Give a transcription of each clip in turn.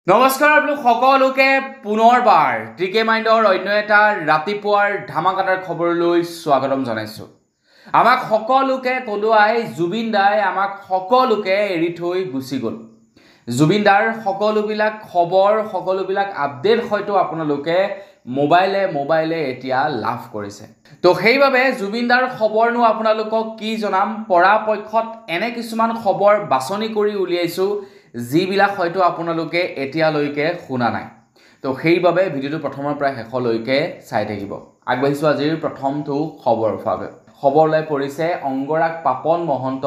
নমস্কাৰ আপোনালোক সকলোকে পুনৰবাৰ টিকে মাইণ্ডৰ অন্য এটা ৰাতিপুৱাৰ ধামাকাদাৰ খবৰলৈ স্বাগতম জনাইছোঁ। আমাক সকলোকে কলোৱাই জুবিন দাই আমাক সকলোকে এৰি থৈ গুচি গ'ল। জুবিন দাৰ সকলোবিলাক খবৰ সকলোবিলাক আপডেট হয়তো আপোনালোকে মোবাইলে এতিয়া লাভ কৰিছে। তো সেইবাবে জুবিন দাৰ খবৰনো আপোনালোকক কি জনাম, পৰাপক্ষত এনে কিছুমান খবৰ বাছনি কৰি উলিয়াইছোঁ যিবিলাক হয়তো আপোনালোকে এতিয়ালৈকে শুনা নাই। তো সেইবাবে ভিডিঅ'টো প্ৰথমৰ পৰা শেষলৈকে চাই থাকিব। আগবাঢ়িছোঁ আজিৰ প্ৰথমটো খবৰ ওলাই পৰিছে অংগৰাগ পাপন মহন্ত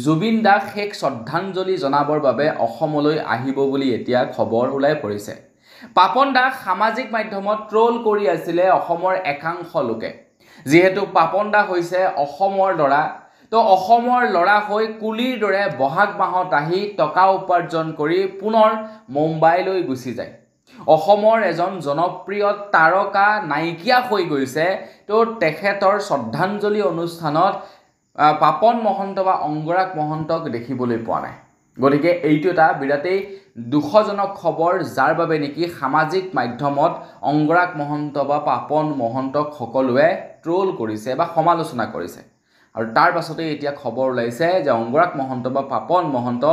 জুবিন দাক শেষ শ্ৰদ্ধাঞ্জলি জনাবৰ বাবে অসমলৈ আহিব বুলি এতিয়া খবৰ ওলাই পৰিছে। পাপন দাক সামাজিক মাধ্যমত ট্ৰল কৰি আছিলে অসমৰ একাংশ লোকে। যিহেতু পাপন দা হৈছে অসমৰ ল'ৰা, তো অসমৰ ল'ৰা হৈ কুলিৰ দৰে বহাগ মাহত আহি টকা উপাৰ্জন কৰি পুনৰ মুম্বাইলৈ গুচি যায়। অসমৰ এজন জনপ্ৰিয় তাৰকা নাইকিয়া হৈ গৈছে। তো তেখেতৰ শ্ৰদ্ধাঞ্জলি অনুষ্ঠানত পাপন মহন্ত বা অংগৰাগ মহন্তক দেখিবলৈ পোৱা নাই। গতিকে এইটো এটা বিৰাটেই দুখজনক খবৰ, যাৰ বাবে নেকি সামাজিক মাধ্যমত অংগৰাগ মহন্ত বা পাপন মহন্তক সকলোৱে ট্ৰল কৰিছে বা সমালোচনা কৰিছে। আৰু তাৰ পাছতে এতিয়া খবৰ ওলাইছে যে অংগৰাগ মহন্ত বা পাপন মহন্ত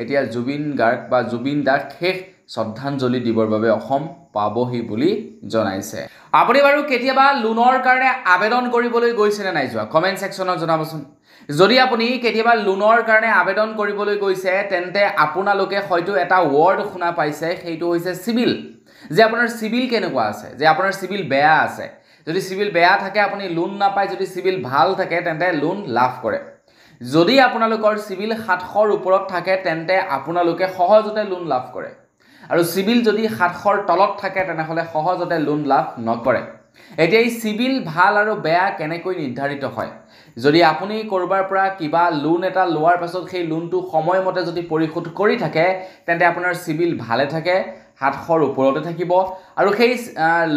এতিয়া জুবিন গাৰ্গ বা জুবিন দাক শেষ শ্ৰদ্ধাঞ্জলি দিবৰ বাবে অসম পাবহি বুলি জনাইছে। আপুনি বাৰু কেতিয়াবা লোনৰ কাৰণে আবেদন কৰিবলৈ গৈছেনে নাই যোৱা, কমেণ্ট ছেকশ্যনত জনাবচোন। যদি আপুনি কেতিয়াবা লোনৰ কাৰণে আবেদন কৰিবলৈ গৈছে তেন্তে আপোনালোকে হয়তো এটা ৱৰ্ড শুনা পাইছে, সেইটো হৈছে চিভিল। যে আপোনাৰ চিভিল কেনেকুৱা আছে, যে আপোনাৰ চিভিল বেয়া আছে। যদি চিভিল বেয়া থাকে আপুনি লোন নাপায়, যদি চিভিল ভাল থাকে তেন্তে লোন লাভ কৰে। যদি আপোনালোকৰ চিভিল 700ৰ ওপৰত থাকে তেন্তে আপোনালোকে সহজতে লোন লাভ কৰে, আৰু চিভিল যদি 700ৰ তলত থাকে তেনেহ'লে সহজতে লোন লাভ নকৰে। এতিয়া এই চিভিল ভাল আৰু বেয়া কেনেকৈ নিৰ্ধাৰিত হয়? যদি আপুনি ক'ৰবাৰ পৰা কিবা লোন এটা লোৱাৰ পাছত সেই লোনটো সময়মতে যদি পৰিশোধ কৰি থাকে তেন্তে আপোনাৰ চিভিল ভালে থাকে, 700ৰ ওপৰতে থাকিব। আৰু সেই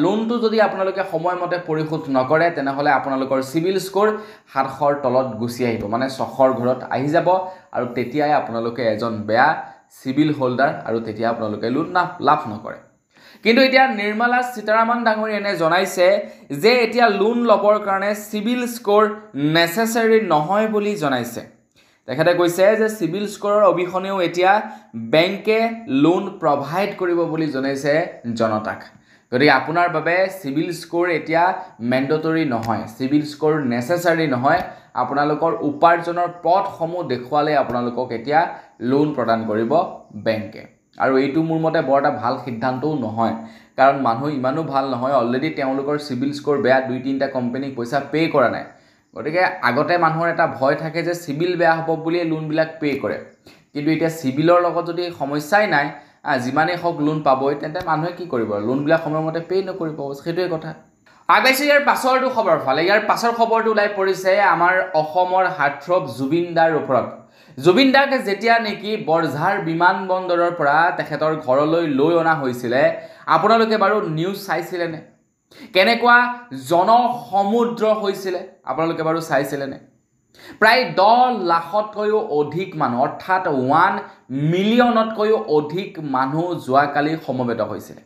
লোনটো যদি আপোনালোকে সময়মতে পৰিশোধ নকৰে তেনেহ'লে আপোনালোকৰ চিভিল স্ক'ৰ 700ৰ তলত গুচি আহিব, মানে 600ৰ ঘৰত আহি যাব, আৰু তেতিয়াই আপোনালোকে এজন বেয়া চিভিল হোল্ডাৰ, আৰু তেতিয়া আপোনালোকে লোন লাভ নকৰে। কিন্তু এতিয়া নিৰ্মলা সীতাৰামন ডাঙৰীয়ে এনে জনাইছে যে এতিয়া লোন ল'বৰ কাৰণে চিভিল স্ক'ৰ নেচেচাৰী নহয় বুলি জনাইছে। তেখেতে কৈছে যে চিভিল স্ক'ৰৰ অবিহনেও এতিয়া বেংকে লোন প্ৰভাইড কৰিব বুলি জনাইছে জনতাক। গতিকে আপোনাৰ বাবে চিভিল স্ক'ৰ এতিয়া মেণ্ডেটৰী নহয়, চিভিল স্ক'ৰ নেচেচাৰী নহয়। আপোনালোকৰ উপাৰ্জনৰ পথসমূহ দেখুৱালে আপোনালোকক এতিয়া লোন প্ৰদান কৰিব বেংকে। আৰু এইটো মোৰ মতে বৰ এটা ভাল সিদ্ধান্তও নহয়, কাৰণ মানুহ ইমানো ভাল নহয়, অলৰেডি তেওঁলোকৰ চিভিল স্ক'ৰ বেয়া, 2-3টা কোম্পানীক পইচা পে' কৰা নাই। গতিকে আগতে মানুহৰ এটা ভয় থাকে যে চিভিল বেয়া হ'ব বুলিয়ে লোনবিলাক পে' কৰে। কিন্তু এতিয়া চিভিলৰ লগত যদি সমস্যাই নাই, যিমানেই হওক লোন পাবই, তেন্তে মানুহে কি কৰিব, লোনবিলাক সময়মতে পে' নকৰিব, সেইটোৱে কথা। আগবাঢ়িছে ইয়াৰ পাছৰটো খবৰ ফালে। ইয়াৰ পাছৰ খবৰটো ওলাই পৰিছে আমাৰ অসমৰ হাৰ্টথ্ৰব জুবিন দাৰ ওপৰত। জুবিন দাক যেতিয়া নেকি বৰঝাৰ বিমানবন্দৰৰ পৰা তেখেতৰ ঘৰলৈ লৈ অনা হৈছিলে, আপোনালোকে বাৰু নিউজ চাইছিলেনে? কেনেকুৱা জনসমুদ্ৰ হৈছিলে আপোনালোকে বাৰু চাইছিলেনে? প্ৰায় 10 লাখতকৈও অধিক মানুহ, অৰ্থাৎ 1 মিলিয়নতকৈও অধিক মানুহ যোৱাকালি সমবেত হৈছিলে।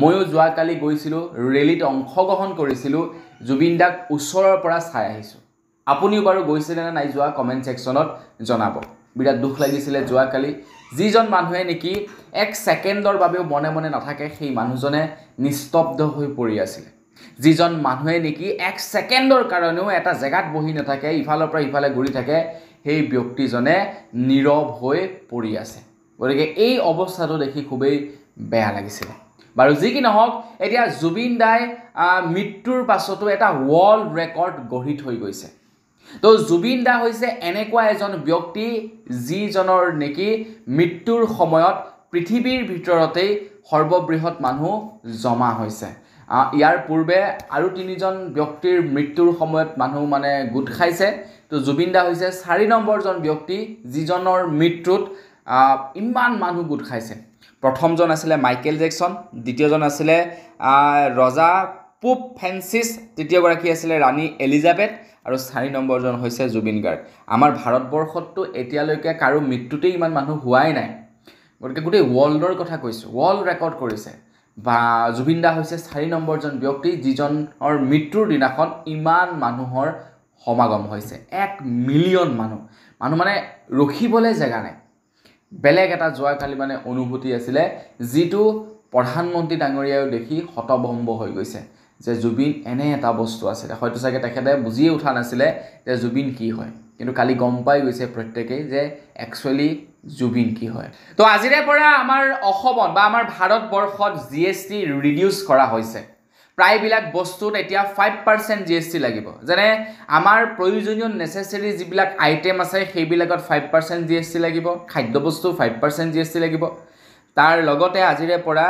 ময়ো যোৱাকালি গৈছিলোঁ, ৰেলীত অংশগ্ৰহণ কৰিছিলোঁ, জুবিন দাক ওচৰৰ পৰা চাই আহিছোঁ। আপুনিও বাৰু গৈছিলেনে নাই যোৱা, কমেণ্ট ছেকশ্যনত জনাব। বিৰাট দুখ লাগিছিলে যোৱাকালি। যিজন মানুহে নেকি 1 ছেকেণ্ডৰ বাবেও মনে মনে নাথাকে সেই মানুহজনে নিস্তব্ধ হৈ পৰি আছিলে। যিজন মানুহে নেকি 1 ছেকেণ্ডৰ কাৰণেও এটা জেগাত বহি নাথাকে, ইফালৰ পৰা ইফালে ঘূৰি থাকে, সেই ব্যক্তিজনে নীৰৱ হৈ পৰি আছে। গতিকে এই অৱস্থাটো দেখি খুবেই বেয়া লাগিছিলে। বাৰু যি কি নহওক, এতিয়া জুবিন দাই মৃত্যুৰ পাছতো এটা ৱৰ্ল্ড ৰেকৰ্ড গঢ়ি থৈ গৈছে। তো জুবিন দা হৈছে এনেকুৱা এজন ব্যক্তি যিজনৰ নেকি মৃত্যুৰ সময়ত পৃথিৱীৰ ভিতৰতেই সৰ্ববৃহৎ মানুহ জমা হৈছে। ইয়াৰ পূৰ্বে আৰু 3জন ব্যক্তিৰ মৃত্যুৰ সময়ত মানুহ মানে গোট খাইছে। তো জুবিন দা হৈছে 4 নম্বৰজন ব্যক্তি যিজনৰ মৃত্যুত ইমান মানুহ গোট খাইছে। প্ৰথমজন আছিলে মাইকেল জেকচন, দ্বিতীয়জন আছিলে ৰজা পোপ ফ্ৰেন্সিছ, তৃতীয়গৰাকী আছিলে ৰাণী এলিজাবেথ, আৰু 4 নম্বৰজন হৈছে জুবিন গাৰ্গ। আমাৰ ভাৰতবৰ্ষততো এতিয়ালৈকে কাৰো মৃত্যুতেই ইমান মানুহ হোৱাই নাই। গতিকে গোটেই ৱৰ্ল্ডৰ কথা কৈছোঁ, ৱৰ্ল্ড ৰেকৰ্ড কৰিছে বা জুবিন দা হৈছে 4 নম্বৰজন ব্যক্তি যিজনৰ মৃত্যুৰ দিনাখন ইমান মানুহৰ সমাগম হৈছে। 1 মিলিয়ন মানুহ মানে ৰখিবলৈ জেগা নাই। বেলেগ এটা যোৱাকালি মানে অনুভূতি আছিলে, যিটো প্ৰধানমন্ত্ৰী ডাঙৰীয়াও দেখি হতভম্ব হৈ গৈছে যে জুবিন এনে এটা বস্তু আছিলে। হয়তো চাগে তেখেতে বুজিয়ে উঠা নাছিলে যে জুবিন কি হয়, কিন্তু কালি গম পাই গৈছে প্ৰত্যেকেই যে একচুৱেলি জুবিন কি হয়। তো আজিৰে পৰা আমাৰ অসমত বা আমাৰ ভাৰতবৰ্ষত GST ৰিডিউচ কৰা হৈছে। প্ৰায়বিলাক বস্তুত এতিয়া 5% GST লাগিব। যেনে আমাৰ প্ৰয়োজনীয় নেচেচেৰী যিবিলাক আইটেম আছে সেইবিলাকত 5% GST লাগিব, খাদ্যবস্তু 5% GST লাগিব। তাৰ লগতে আজিৰে পৰা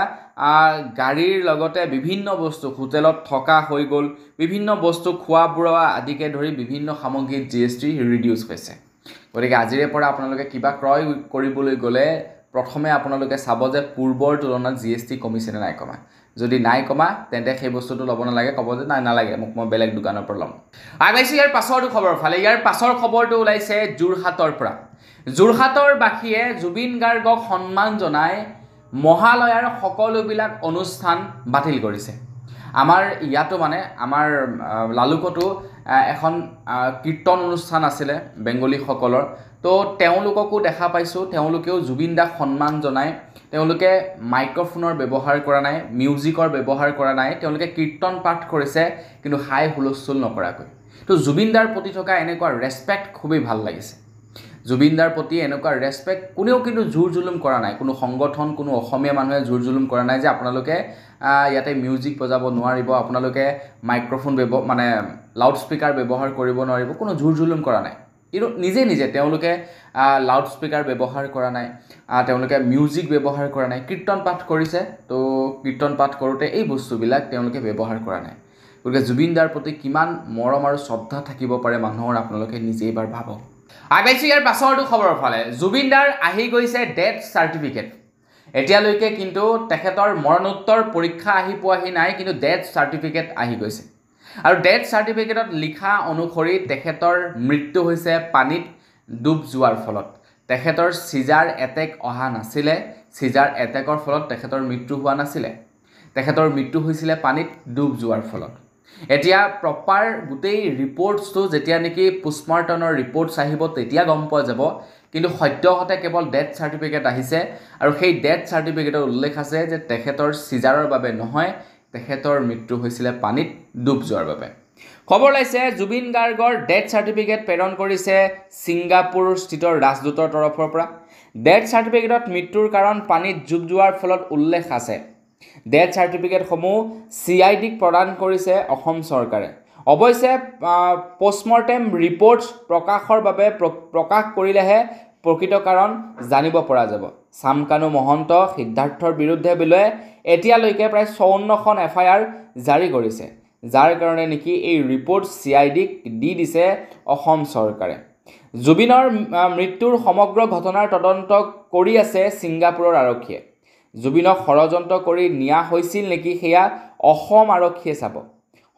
গাড়ীৰ লগতে বিভিন্ন বস্তু, হোটেলত থকা হৈ গ'ল, বিভিন্ন বস্তু খোৱা বোৱা আদিকে ধৰি বিভিন্ন সামগ্ৰীত GST ৰিডিউচ হৈছে। গতিকে আজিৰে পৰা আপোনালোকে কিবা ক্ৰয় কৰিবলৈ গ'লে প্ৰথমে আপোনালোকে চাব যে পূৰ্বৰ তুলনাত GST কমিছে নে নাই কমা। যদি নাই কমা তেন্তে সেই বস্তুটো ল'ব নালাগে, ক'ব যে নাই নালাগে, মোক মই বেলেগ দোকানৰ পৰা ল'ম। আগবাইছোঁ ইয়াৰ পাছৰটো খবৰ ফালে। ইয়াৰ পাছৰ খবৰটো ওলাইছে যোৰহাটৰ পৰা। যোৰহাটৰ বাসীয়ে জুবিন গাৰ্গক সন্মান জনাই মহালয়াৰ সকলোবিলাক অনুষ্ঠান বাতিল কৰিছে। আমাৰ ইয়াতো মানে আমাৰ লালুকতো এখন কীৰ্তন অনুষ্ঠান আছিলে বেংগলীসকলৰ। তো তেওঁলোককো দেখা পাইছোঁ, তেওঁলোকেও জুবিন দাক সন্মান জনাই তেওঁলোকে মাইক্ৰফোনৰ ব্যৱহাৰ কৰা নাই, মিউজিকৰ ব্যৱহাৰ কৰা নাই, তেওঁলোকে কীৰ্তন পাঠ কৰিছে কিন্তু হাই হুলস্থুল নকৰাকৈ। তো জুবিন দাৰ প্ৰতি থকা এনেকুৱা ৰেচপেক্ট খুবেই ভাল লাগিছে। জুবিন দাৰ প্ৰতি এনেকুৱা ৰেচপেক্ট কোনেও কিন্তু জোৰ জুলুম কৰা নাই, কোনো সংগঠন, কোনো অসমীয়া মানুহে জোৰ জুলুম কৰা নাই যে আপোনালোকে ইয়াতে মিউজিক বজাব নোৱাৰিব, আপোনালোকে মাইক্ৰফোন মানে লাউড স্পীকাৰ ব্যৱহাৰ কৰিব নোৱাৰিব, কোনো জোৰ জুলুম কৰা নাই। কিন্তু নিজে নিজে তেওঁলোকে লাউড স্পীকাৰ ব্যৱহাৰ কৰা নাই, তেওঁলোকে মিউজিক ব্যৱহাৰ কৰা নাই, কীৰ্তন পাঠ কৰিছে। তো কীৰ্তন পাঠ কৰোঁতে এই বস্তুবিলাক তেওঁলোকে ব্যৱহাৰ কৰা নাই। গতিকে জুবিন দাৰ প্ৰতি কিমান মৰম আৰু শ্ৰদ্ধা থাকিব পাৰে মানুহৰ, আপোনালোকে নিজে এবাৰ ভাবক। আগবাইছোঁ ইয়াৰ পাছৰটো খবৰৰ ফালে। জুবিন দাৰ আহি গৈছে ডেথ চাৰ্টিফিকেট। এতিয়ালৈকে কিন্তু তেখেতৰ মৰণোত্তৰ পৰীক্ষা আহি পোৱাহি নাই, কিন্তু ডেথ চাৰ্টিফিকেট আহি গৈছে। আৰু ডেথ চাৰ্টিফিকেটত লিখা অনুসৰি তেখেতৰ মৃত্যু হৈছে পানীত ডুব যোৱাৰ ফলত। তেখেতৰ চিজাৰ এটেক অহা নাছিলে, চিজাৰ এটেকৰ ফলত তেখেতৰ মৃত্যু হোৱা নাছিলে, তেখেতৰ মৃত্যু হৈছিলে পানীত ডুব যোৱাৰ ফলত। এতিয়া প্ৰপাৰ গোটেই ৰিপৰ্টছটো যেতিয়া নেকি পোষ্টমৰ্টমৰ ৰিপৰ্টছ আহিব তেতিয়া গম পোৱা যাব। কিন্তু সদ্যহতে কেৱল ডেথ চাৰ্টিফিকেট আহিছে আৰু সেই ডেথ চাৰ্টিফিকেটত উল্লেখ আছে যে তেখেতৰ চিজাৰৰ বাবে নহয়, তেখেতৰ মৃত্যু হৈছিলে পানীত ডুব যোৱাৰ বাবে। খবৰ ওলাইছে জুবিন গাৰ্গৰ ডেথ চাৰ্টিফিকেট প্ৰেৰণ কৰিছে ছিংগাপুৰ স্থিত ৰাজদূতৰ তৰফৰ পৰা। ডেথ চাৰ্টিফিকেটত মৃত্যুৰ কাৰণ পানীত ডুব যোৱাৰ ফলত উল্লেখ আছে। ডেথ চাৰ্টিফিকেটসমূহ CIDক প্ৰদান কৰিছে অসম চৰকাৰে। অৱশ্যে পষ্টমৰ্টেম ৰিপৰ্ট প্ৰকাশৰ বাবে প্ৰকাশ কৰিলেহে প্ৰকৃত কাৰণ জানিব পৰা যাব। চামকানু মহন্ত, সিদ্ধাৰ্থৰ বিৰুদ্ধে বোলে এতিয়ালৈকে প্ৰায় 54খন FIR জাৰি কৰিছে, যাৰ কাৰণে নেকি এই ৰিপৰ্ট CIDক দি দিছে অসম চৰকাৰে। জুবিনৰ মৃত্যুৰ সমগ্ৰ ঘটনাৰ তদন্ত কৰি আছে ছিংগাপুৰৰ আৰক্ষীয়ে। জুবিনক ষড়যন্ত্ৰ কৰি নিয়া হৈছিল নেকি সেয়া অসম আৰক্ষীয়ে চাব।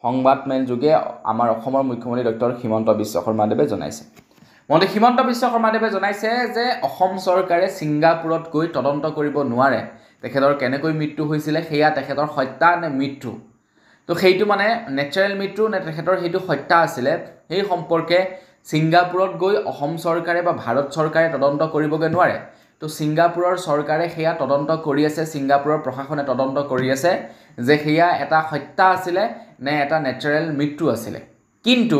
সংবাদমেল যোগে আমাৰ অসমৰ মুখ্যমন্ত্ৰী ডক্টৰ হিমন্ত বিশ্ব শৰ্মাদেৱে জনাইছে। মন্ত্ৰী হিমন্ত বিশ্ব শৰ্মাদেৱে জনাইছে যে অসম চৰকাৰে ছিংগাপুৰত গৈ তদন্ত কৰিব নোৱাৰে তেখেতৰ কেনেকৈ মৃত্যু হৈছিলে, সেয়া তেখেতৰ হত্যা নে মৃত্যু। তো সেইটো মানে নেচাৰেল মৃত্যু নে তেখেতৰ সেইটো হত্যা আছিলে, সেই সম্পৰ্কে ছিংগাপুৰত গৈ অসম চৰকাৰে বা ভাৰত চৰকাৰে তদন্ত কৰিবগৈ নোৱাৰে। তো ছিংগাপুৰৰ চৰকাৰে সেয়া তদন্ত কৰি আছে, ছিংগাপুৰৰ প্ৰশাসনে তদন্ত কৰি আছে যে সেয়া এটা হত্যা আছিলে নে এটা নেচাৰেল মৃত্যু আছিলে। কিন্তু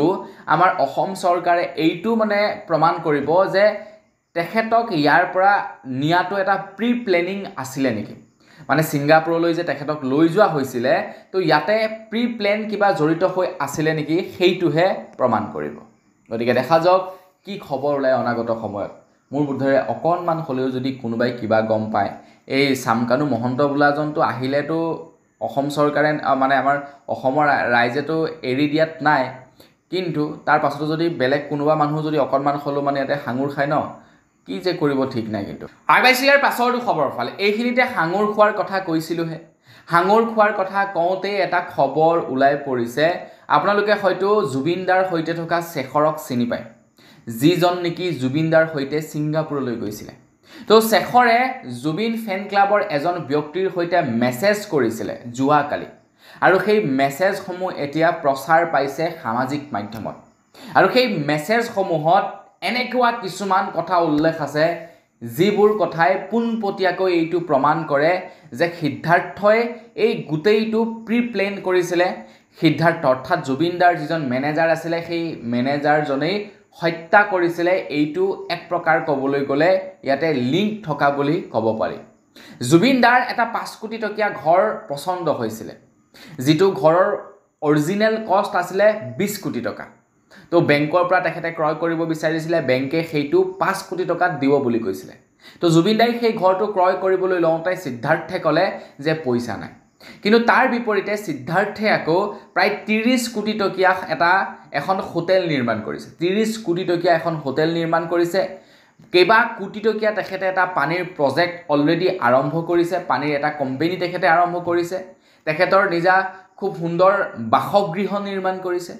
আমাৰ অসম চৰকাৰে এইটো মানে প্ৰমাণ কৰিব যে তেখেতক ইয়াৰ পৰা নিয়াটো এটা প্ৰি প্লেনিং আছিলে নেকি, মানে ছিংগাপুৰলৈ যে তেখেতক লৈ যোৱা হৈছিলে তো ইয়াতে প্ৰি প্লেন কিবা জড়িত হৈ আছিলে নেকি, সেইটোহে প্ৰমাণ কৰিব। গতিকে দেখা যাওক কি খবৰ ওলাই অনাগত সময়ত। মোৰ বোধেৰে অকণমান হ'লেও যদি কোনোবাই কিবা গম পায়, এই চামকানু মহন্ত বোলাজনটো আহিলেতো অসম চৰকাৰে মানে আমাৰ অসমৰ ৰাইজেতো এৰি দিয়াত নাই, কিন্তু তাৰ পাছতো যদি বেলেগ কোনোবা মানুহ যদি অকণমান হ'লেও মানে ইয়াতে সাঙুৰ খায় ন, কি যে কৰিব ঠিক নাই। কিন্তু আগবাইছোঁ ইয়াৰ পাছৰটো খবৰ ফালে। এইখিনিতে সাঙুৰ খোৱাৰ কথা কৈছিলোঁহে। সাঙুৰ খোৱাৰ কথা কওঁতেই এটা খবৰ ওলাই পৰিছে। আপোনালোকে হয়তো জুবিন দাৰ সৈতে থকা শেখৰক চিনি পায়, যিজন নেকি জুবিন দাৰ সৈতে ছিংগাপুৰলৈ গৈছিলে। তো শেখৰে জুবিন ফেন ক্লাবৰ এজন ব্যক্তিৰ সৈতে মেছেজ কৰিছিলে যোৱাকালি আৰু সেই মেছেজসমূহ এতিয়া প্ৰচাৰ পাইছে সামাজিক মাধ্যমত আৰু সেই মেছেজসমূহত এনেকুৱা কিছুমান কথা উল্লেখ আছে যিবোৰ কথাই পোনপটীয়াকৈ এইটো প্ৰমাণ কৰে যে সিদ্ধাৰ্থই এই গোটেইটো প্ৰি প্লেন কৰিছিলে সিদ্ধাৰ্থ অৰ্থাৎ জুবিনদাৰ যিজন মেনেজাৰ আছিলে সেই মেনেজাৰজনেই হত্যা কৰিছিলে এইটো এক প্ৰকাৰ ক'বলৈ গ'লে ইয়াতে লিংক থকা বুলি ক'ব পাৰি জুবিনদাৰ এটা 5 কোটি টকীয়া ঘৰ পছন্দ হৈছিলে যিটো ঘৰৰ অৰিজিনেল কষ্ট আছিলে 20 কোটি টকা তো বেংকৰ পৰা তেখেতে ক্ৰয় কৰিব বিচাৰিছিলে বেংকে সেইটো 5 কোটি টকাত দিব বুলি কৈছিলে তো জুবিনদাই সেই ঘৰটো ক্ৰয় কৰিবলৈ লওঁতে সিদ্ধাৰ্থে ক'লে যে পইচা নাই কিন্তু তাৰ বিপৰীতে সিদ্ধাৰ্থে আকৌ প্ৰায় 30 কোটি টকীয়া এখন হোটেল নিৰ্মাণ কৰিছে 30 কোটি টকীয়া এখন হোটেল নিৰ্মাণ কৰিছে কেবা কোটি টকীয়া তেখেতে এটা পানীৰ প্ৰজেক্ট অলৰেডি আৰম্ভ কৰিছে পানীৰ এটা কোম্পানী তেখেতে আৰম্ভ কৰিছে তেখেতৰ নিজা খুব সুন্দৰ বাসগৃহ নিৰ্মাণ কৰিছে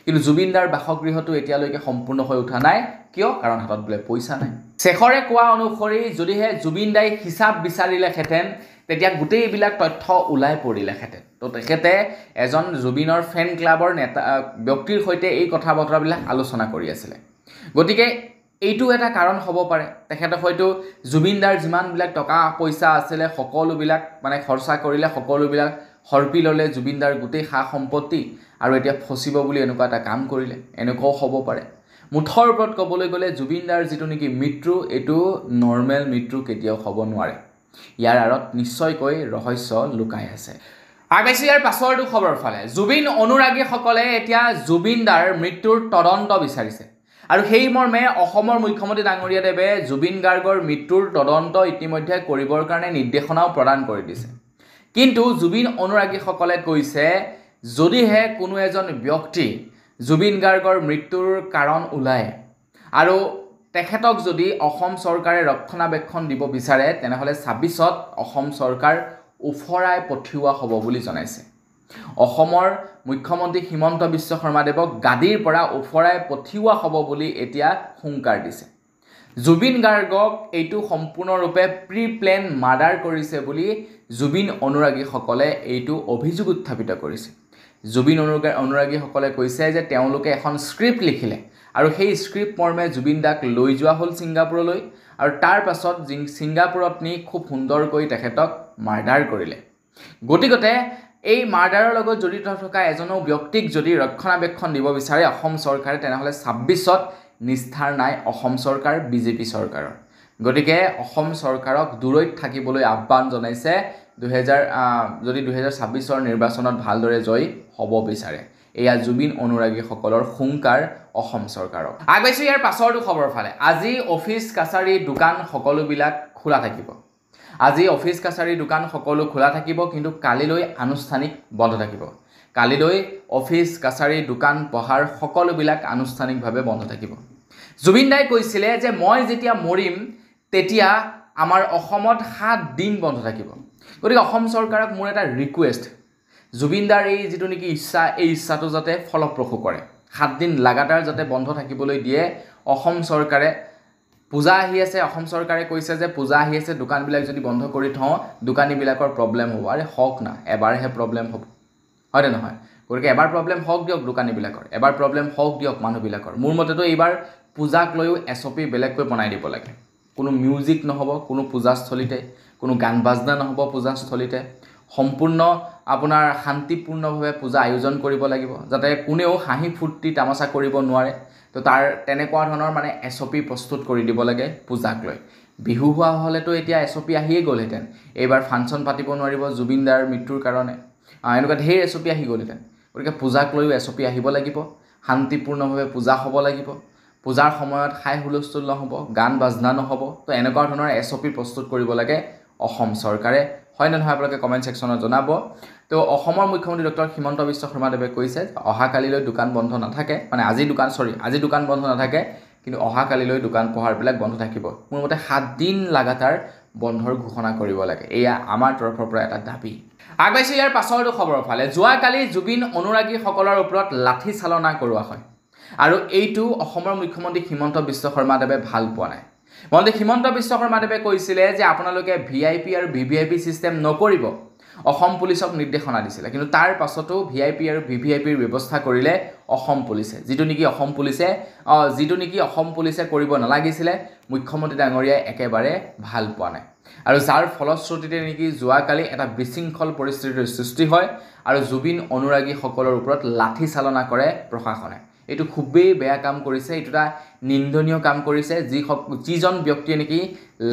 কিন্তু জুবিনদাৰ বাসগৃহটো এতিয়ালৈকে সম্পূৰ্ণ হৈ উঠা নাই কিয় কাৰণ হাতত বলে পইচা নাই শেখৰে কোৱা অনুসৰি যদিহে জুবিনদাই হিচাপ বিচাৰিলেহেঁতেন তেতিয়া গোটেইবিলাক তথ্য ওলাই পৰিলেহেঁতেন তো তেখেতে এজন জুবিনৰ ফেন ক্লাবৰ নেতা ব্যক্তিৰ সৈতে এই কথা বতৰাবিলাক আলোচনা কৰি আছিলে গতিকে এইটো এটা কাৰণ হ'ব পাৰে তেখেতে হয়তো জুবিনদাৰ যিমানবিলাক টকা পইচা আছিলে সকলোবিলাক মানে খৰচা কৰিলে সকলোবিলাক হৰপি ল'লে জুবিনদাৰ গোটেই সা সম্পত্তি আৰু এতিয়া ফচিব বুলি এনেকুৱা এটা কাম কৰিলে এনেকুৱাও হ'ব পাৰে মুঠৰ ওপৰত ক'বলৈ গ'লে জুবিনদাৰ যিটো নেকি মৃত্যু এইটো নৰ্মেল মৃত্যু কেতিয়াও হ'ব নোৱাৰে ইয়াৰ আঁৰত নিশ্চয়কৈ ৰহস্য লুকাই আছে আগবাইছে ইয়াৰ পাছৰটো খবৰ ফালে জুবিন অনুৰাগীসকলে এতিয়া জুবিনদাৰ মৃত্যুৰ তদন্ত বিচাৰিছে আৰু সেই মৰ্মে অসমৰ মুখ্যমন্ত্ৰী ডাঙৰীয়াদেৱে জুবিন গাৰ্গৰ মৃত্যুৰ তদন্ত ইতিমধ্যে কৰিবৰ কাৰণে নিৰ্দেশনাও প্ৰদান কৰি দিছে কিন্তু জুবিন অনুৰাগীসকলে কৈছে যদিহে কোনো এজন ব্যক্তি জুবিন গাৰ্গৰ মৃত্যুৰ কাৰণ ওলায় আৰু তেখেতক যদি অসম চৰকাৰে ৰক্ষণাবেক্ষণ দিব বিচাৰে তেনেহ'লে 26ত অসম চৰকাৰ উফৰাই পঠিওৱা হ'ব বুলি জনাইছে অসমৰ মুখ্যমন্ত্ৰী হিমন্ত বিশ্ব শৰ্মাদেৱক গাদীৰ পৰা উফৰাই পঠিওৱা হ'ব বুলি এতিয়া হুংকাৰ দিছে জুবিন গাৰ্গক এইটো সম্পূৰ্ণৰূপে প্ৰি প্লেন মাৰ্ডাৰ কৰিছে বুলি জুবিন অনুৰাগীসকলে এইটো অভিযোগ উত্থাপিত কৰিছে জুবিন অনুৰাগীসকলে কৈছে যে তেওঁলোকে এখন স্ক্ৰিপ্ট লিখিলে আৰু সেই স্ক্ৰিপ্ট মৰ্মে জুবিনদাক লৈ যোৱা হ'ল ছিংগাপুৰলৈ আৰু তাৰ পাছত ছিংগাপুৰত নি খুব সুন্দৰকৈ তেখেতক মাৰ্ডাৰ কৰিলে গতিকে এই মাৰ্ডাৰৰ লগত জড়িত থকা এজনো ব্যক্তিক যদি ৰক্ষণাবেক্ষণ দিব বিচাৰে অসম চৰকাৰে তেনেহ'লে 26ত নিস্থাৰ নাই অসম চৰকাৰ বিজেপি চৰকাৰৰ গতিকে অসম চৰকাৰক দূৰৈত থাকিবলৈ আহ্বান জনাইছে যদি 2026ৰ নিৰ্বাচনত ভালদৰে জয় হ'ব বিচাৰে এয়া জুবিন অনুৰাগীসকলৰ হুংকাৰ অসম চৰকাৰক আগবাইছে ইয়াৰ পাছৰটো খবৰ ফালে আজি অফিচ কাছাৰী দোকান সকলোবিলাক খোলা থাকিব আজি অফিচ কাছাৰী দোকান সকলো খোলা থাকিব কিন্তু কালিলৈ আনুষ্ঠানিক বন্ধ থাকিব কালিলৈ অফিচ কাছাৰী দোকান পহাৰ সকলোবিলাক আনুষ্ঠানিকভাৱে বন্ধ থাকিব জুবিনদাই কৈছিলে যে মই যেতিয়া মৰিম তেতিয়া আমাৰ অসমত 7 দিন বন্ধ থাকিব গতিকে অসম চৰকাৰক মোৰ এটা ৰিকুৱেষ্ট জুবিনদাৰ এই যিটো নেকি ইচ্ছা এই ইচ্ছাটো যাতে ফলপ্ৰসূ কৰে 7 দিন লাগাতাৰ যাতে বন্ধ থাকিবলৈ দিয়ে অসম চৰকাৰে পূজা আহি আছে অসম চৰকাৰে কৈছে যে পূজা আহি আছে দোকানবিলাক যদি বন্ধ কৰি থওঁ দোকানীবিলাকৰ প্ৰব্লেম হ'ব আৰে হওক না এবাৰহে প্ৰব্লেম হ'ব হয় নহয় গতিকে এবাৰ প্ৰব্লেম হওক দিয়ক দোকানীবিলাকৰ এবাৰ প্ৰব্লেম হওক দিয়ক মানুহবিলাকৰ মোৰ মতেতো এইবাৰ পূজাক লৈও এছঅপি বেলেগকৈ বনাই দিব লাগে কোনো মিউজিক নহ'ব কোনো পূজাস্থলীতে কোনো গান বাজনা নহ'ব পূজাস্থলীতে সম্পূৰ্ণ আপোনাৰ শান্তিপূৰ্ণভাৱে পূজা আয়োজন কৰিব লাগিব যাতে কোনেও হাঁহি ফূৰ্তি তামাচা কৰিব নোৱাৰে তো তাৰ তেনেকুৱা ধৰণৰ মানে এছঅপি প্ৰস্তুত কৰি দিব লাগে পূজাক লৈ বিহু হোৱা হ'লেতো এতিয়া এছঅপি আহিয়ে গ'লহেঁতেন এইবাৰ ফাংচন পাতিব নোৱাৰিব জুবিনদাৰ মৃত্যুৰ কাৰণে এনেকুৱা ঢেৰ এছঅপি আহি গ'লহেঁতেন গতিকে পূজাক লৈও এছঅপি আহিব লাগিব শান্তিপূৰ্ণভাৱে পূজা হ'ব লাগিব পূজাৰ সময়ত হাই হুলস্থুল নহ'ব গান বাজনা নহ'ব তো এনেকুৱা ধৰণৰ এছঅপি প্ৰস্তুত কৰিব লাগে অসম চৰকাৰে হয় নে নহয় আপোনালোকে কমেণ্ট ছেকশ্যনত জনাব তো অসমৰ মুখ্যমন্ত্ৰী ডক্টৰ হিমন্ত বিশ্ব শৰ্মাদেৱে কৈছে অহাকালিলৈ দোকান বন্ধ নাথাকে মানে আজি দোকান বন্ধ নাথাকে কিন্তু অহাকালিলৈ দোকান পোহাৰবিলাক বন্ধ থাকিব মোৰ মতে 7 দিন লাগাতাৰ বন্ধৰ ঘোষণা কৰিব লাগে এয়া আমাৰ তৰফৰ পৰা এটা দাবী আগবাইছে ইয়াৰ পাছৰটো খবৰ ফালে যোৱাকালি জুবিন অনুৰাগীসকলৰ ওপৰত লাঠি চালনা কৰোৱা হয় আৰু এইটো অসমৰ মুখ্যমন্ত্ৰী হিমন্ত বিশ্ব শৰ্মাদেৱে ভাল পোৱা নাই মন্ত্ৰী হিমন্ত বিশ্ব শৰ্মাদেৱে কৈছিলে যে আপোনালোকে VIP আৰু VVIP সিস্টেম নকৰিব অসম পুলিচক নিৰ্দেশনা দিছিলে কিন্তু তাৰ পাছতো VIP আৰু VVIPৰ ব্যৱস্থা কৰিলে অসম পুলিচে যিটো নেকি অসম পুলিচে কৰিব নালাগিছিলে মুখ্যমন্ত্ৰী ডাঙৰীয়াই একেবাৰে ভাল পোৱা নাই আৰু যাৰ ফলশ্ৰুতিতে নেকি যোৱাকালি এটা বিশৃংখল পৰিস্থিতিৰ সৃষ্টি হয় আৰু জুবিন অনুৰাগীসকলৰ ওপৰত লাঠি চালনা কৰে প্ৰশাসনে এইটো খুবেই বেয়া কাম কৰিছে এইটোটা নিন্দনীয় কাম কৰিছে যিজন ব্যক্তিয়ে নেকি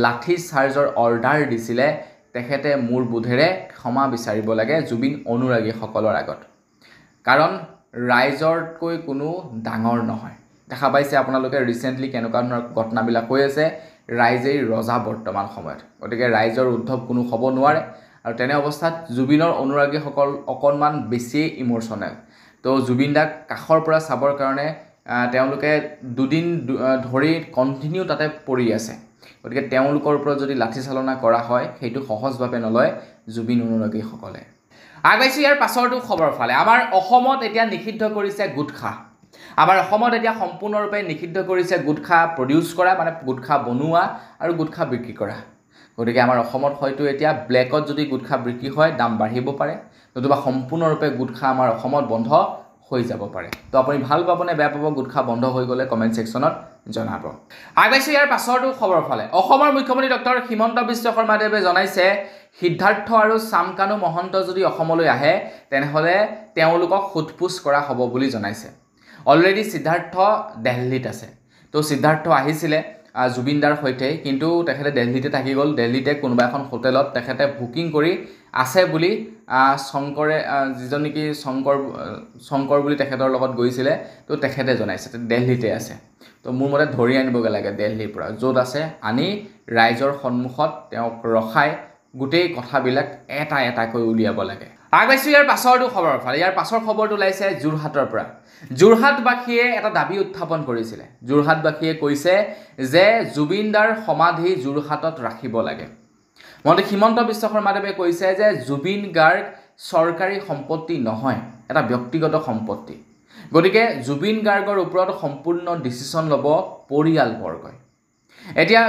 লাঠি চাৰ্জৰ অৰ্ডাৰ দিছিলে তেখেতে মোৰ বুধেৰে ক্ষমা বিচাৰিব লাগে জুবিন অনুৰাগীসকলৰ আগত কাৰণ ৰাইজৰকৈ কোনো ডাঙৰ নহয় দেখা পাইছে আপোনালোকে ৰিসেন্টলি কেনেকুৱা ধৰণৰ ঘটনাবিলাক হৈ আছে ৰাইজেই ৰজা বৰ্তমান সময়ত গতিকে ৰাইজৰ উদ্ধৱ কোনো হ'ব নোৱাৰে আৰু তেনে অৱস্থাত জুবিনৰ অনুৰাগীসকল অকণমান বেছি ইমোশনেল তো জুবিন দাক কাখৰ পৰা চাবৰ কাৰণে তেওঁলোকে দুদিন ধৰি কন্টিনিউ তাতে পৰি আছে গতিকে তেওঁলোকৰ ওপৰত যদি লাঠি চালনা কৰা হয় সেইটো সহজভাৱে নলয় জুবিন অনুৰাগীসকলে আগবাইছে ইয়াৰ পাছৰটো খবৰ ফালে আমাৰ অসমত এতিয়া নিষিদ্ধ কৰিছে গুটখা আমাৰ অসমত এতিয়া সম্পূৰ্ণৰূপে নিষিদ্ধ কৰিছে গুটখা প্ৰডিউস কৰা মানে গুটখা বনোৱা আৰু গুটখা বিক্ৰী কৰা গতিকে আমাৰ অসমত হয়তো এতিয়া ব্লেকত যদি গুটখা বিক্ৰী হয় দাম বাঢ়িব পাৰে নতুবা সম্পূৰ্ণৰূপে গুটখা আমাৰ অসমত বন্ধ হৈ যাব পাৰে তো আপুনি ভাল পাব নে বেয়া পাব গুটখা বন্ধ হৈ গলে কমেন্ট সেকশনত জনাব আগবাইছে ইয়াৰ পাছৰটো খবৰ ফালে অসমৰ মুখ্যমন্ত্ৰী ডক্টৰ হিমন্ত বিশ্ব শৰ্মাদেৱে জনাইছে সিদ্ধাৰ্থ আৰু সামকানু মহন্ত যদি অসমলৈ আহে তেনেহলে তেওঁলোকক খুটপুছ কৰা হ'ব বুলি জনাইছে অলৰেডি সিদ্ধাৰ্থ দিল্লীত আছে তো সিদ্ধাৰ্থ আহিছিলে জুবিনদাৰ হৈতে কিন্তু তেখেতে দিল্লীতে থাকি গল দিল্লীতে কোনোবা এখন হোটেলত তেখেতে বুকিং কৰি আছে বুলি শংকৰে যিজন নেকি শংকৰ বুলি তেখেতৰ লগত গৈছিলে তো তেখেতে জনাইছে দিল্লীতে আছে তো মোৰ মতে ধৰি আনিবগে লাগে দিল্লীৰ পৰা য'ত আছে আনি ৰাইজৰ সন্মুখত তেওঁক ৰখাই গোটেই কথাবিলাক এটা এটাকৈ উলিয়াব লাগে আগবাইছে ইয়াৰ পাছৰটো খবৰ ফালে ইয়াৰ পাছৰ খবৰটো ওলাইছে যোৰহাটৰ পৰা যোৰহাটবাসীয়ে এটা দাবী উত্থাপন কৰিছিলে যোৰহাটবাসীয়ে কৈছে যে জুবিনদাৰ সমাধি যোৰহাটত ৰাখিব লাগে মন্ত্ৰী হিমন্ত বিশ্ব শৰ্মাদেৱে কৈছে যে জুবিন গাৰ্গ চৰকাৰী সম্পত্তি নহয় এটা ব্যক্তিগত সম্পত্তি গতিকে জুবিন গাৰ্গৰ ওপৰত সম্পূৰ্ণ ডিসিশন ল'ব পৰিয়ালবৰ্গই এতিয়া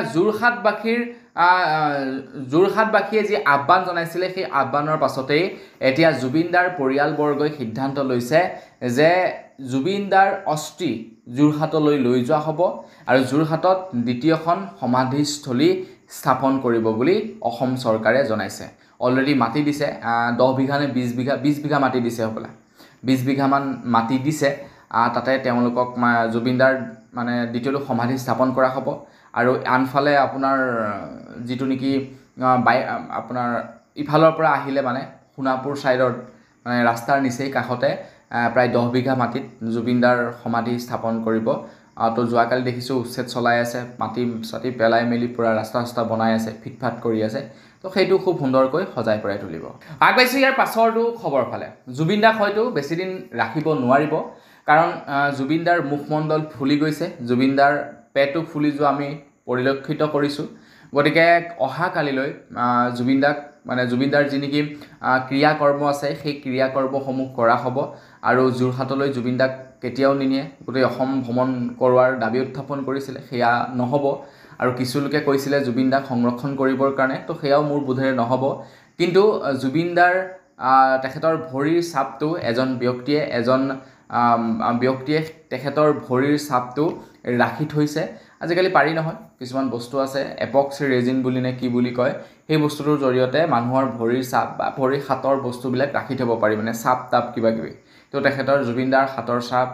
যোৰহাটবাসীয়ে যি আহ্বান জনাইছিলে সেই আহ্বানৰ পাছতেই এতিয়া জুবিনদাৰ পৰিয়ালবৰ্গই সিদ্ধান্ত লৈছে যে জুবিনদাৰ অস্থি যোৰহাটলৈ লৈ যোৱা হ'ব আৰু যোৰহাটত দ্বিতীয়খন সমাধিস্থলী স্থাপন কৰিব বুলি অসম চৰকাৰে জনাইছে অলৰেডি মাটি দিছে 10 বিঘা নে 20 বিঘা মাটি দিছে হ'বলা 20 বিঘা মান মাটি দিছে তাতে তেওঁলোকক জুবিনদাৰ মানে দ্বিতীয়টো সমাধি স্থাপন কৰা হ'ব আৰু আনফালে আপোনাৰ যিটো নেকি আপোনাৰ ইফালৰ পৰা আহিলে মানে সোণাপুৰ সাইডৰ মানে ৰাস্তাৰ নিচেই কাষতে প্ৰায় 10 বিঘা মাটিত জুবিনদাৰ সমাধি স্থাপন কৰিব তো যোৱাকালি দেখিছো উচ্ছেদ চলাই আছে মাটি সাটি পেলাই মেলি পুৰা ৰাস্তা বনাই আছে ফিটফাট কৰি আছে তো সেইটো খুব সুন্দৰকৈ সজাই পৰাই তুলিব আগবাইছে ইয়াৰ পাছৰটো খবৰ ফালে জুবিনদাক হয়তো বেছি দিন ৰাখিব নোৱাৰিব কাৰণ জুবিনদাৰ মুখমণ্ডল ফুলি গৈছে জুবিনদাৰ পেটু ফুলি যোৱা আমি পৰিলক্ষিত কৰিছো গতিকে অহা কালিলৈ জুবিনদাক মানে জুবিনদাৰ যি নেকি ক্ৰিয়াকৰ্ম আছে সেই ক্ৰিয়াকৰ্মসমূহ কৰা হ'ব আৰু যোৰহাটলৈ জুবিনদাক কেতিয়াও নিনিয়ে গোটেই অসম ভ্ৰমণ কৰোৱাৰ দাবী উত্থাপন কৰিছিলে সেয়া নহ'ব আৰু কিছু লোকে কৈছিলে জুবিনদাক সংৰক্ষণ কৰিবৰ কাৰণে তো সেয়াও মোৰ বুধেৰে নহ'ব কিন্তু জুবিনদাৰ তেখেতৰ ভৰিৰ ছাপটো এজন ব্যক্তিয়ে তেখেতৰ ভৰিৰ ছাপটো ৰাখি থৈছে আজিকালি পাৰি নহয় কিছুমান বস্তু আছে এপক্সি ৰেজিন বুলি নে কি বুলি কয় সেই বস্তুটোৰ জৰিয়তে মানুহৰ ভৰিৰ ছাপ বা ভৰিৰ হাতৰ বস্তুবিলাক ৰাখি থব পাৰি মানে ছাপ তাপ কিবা কিবি তো তেখেতৰ জুবিনদাৰ হাতৰ ছাপ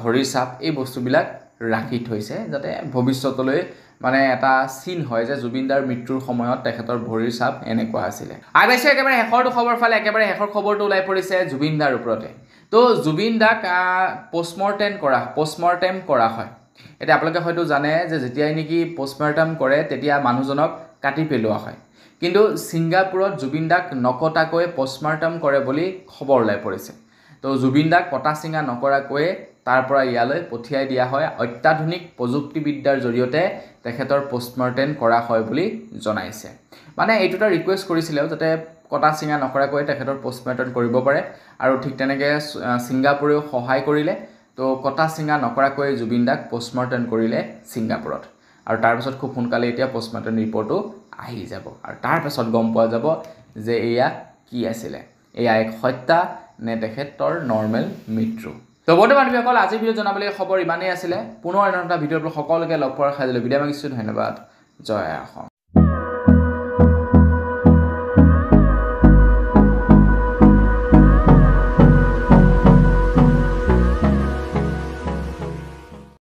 ভৰিৰ ছাপ এই বস্তুবিলাক ৰাখি থৈছে যাতে ভৱিষ্যতলৈ মানে এটা চিন হয় যে জুবিনদাৰ মৃত্যুৰ সময়ত তেখেতৰ ভৰিৰ ছাপ এনেকুৱা আছিল আগবাইছে একেবাৰে শেষৰটো খবৰ ফালে একেবাৰে শেষৰ খবৰটো ওলাই পৰিছে জুবিনদাৰ ওপৰতে তো জুবিনদাক পোষ্টমৰ্টেম কৰা হয় এটা আপোনালোকে হয়তো জানে যে যেতিয়াই নেকি পোষ্টমৰ্টেম কৰে তেতিয়া মানুহজনক কাটি পেলোৱা হয় কিন্তু সিংগাপুৰত জুবিনদাক নকটাকৈ পোষ্টমৰ্টেম কৰে বুলি খবৰ ওলাই পৰিছে তো জুবিনদাক কটা চিঙা নকৰাকৈ তাৰ পৰা ইয়ালৈ পঠিয়াই দিয়া হয় অত্যাধুনিক প্ৰযুক্তিবিদ্যাৰ জৰিয়তে তেখেতৰ পোষ্টমৰ্টেম কৰা হয় বুলি জনাইছে মানে এইটোটা ৰিকুৱেষ্ট কৰিছিল যাতে কটা চিঙা নকৰাকৈ তেখেতৰ পোষ্টমৰ্টেম কৰিব পাৰে আৰু ঠিক তেনেকৈ সিংগাপুৰেও সহায় কৰিলে তো কটা চিঙা নকৰাকৈ জুবিনদাক পোষ্টমৰ্টেম কৰিলে সিংগাপুৰত আৰু তাৰপিছত খুব সোনকালে এতিয়া পষ্টমৰ্টেম ৰিপৰ্টো আহি যাব আৰু তাৰপিছত গম পোৱা যাব যে এয়া কি আছিলে, এয়া এক হত্যা নে তেখেতৰ নৰ্মেল মৃত্যু। তো বন্ধু বান্ধৱীসকল, আজিৰ ভিডিঅ'ত জনাবলগীয়া খবৰ ইমানেই আছিলে। পুনৰ এটা ভিডিঅ'ৰ সকলোকে লগ পোৱাৰ খাই দিলোঁ। বিদায় মাগিছোঁ। ধন্যবাদ। জয় অসম।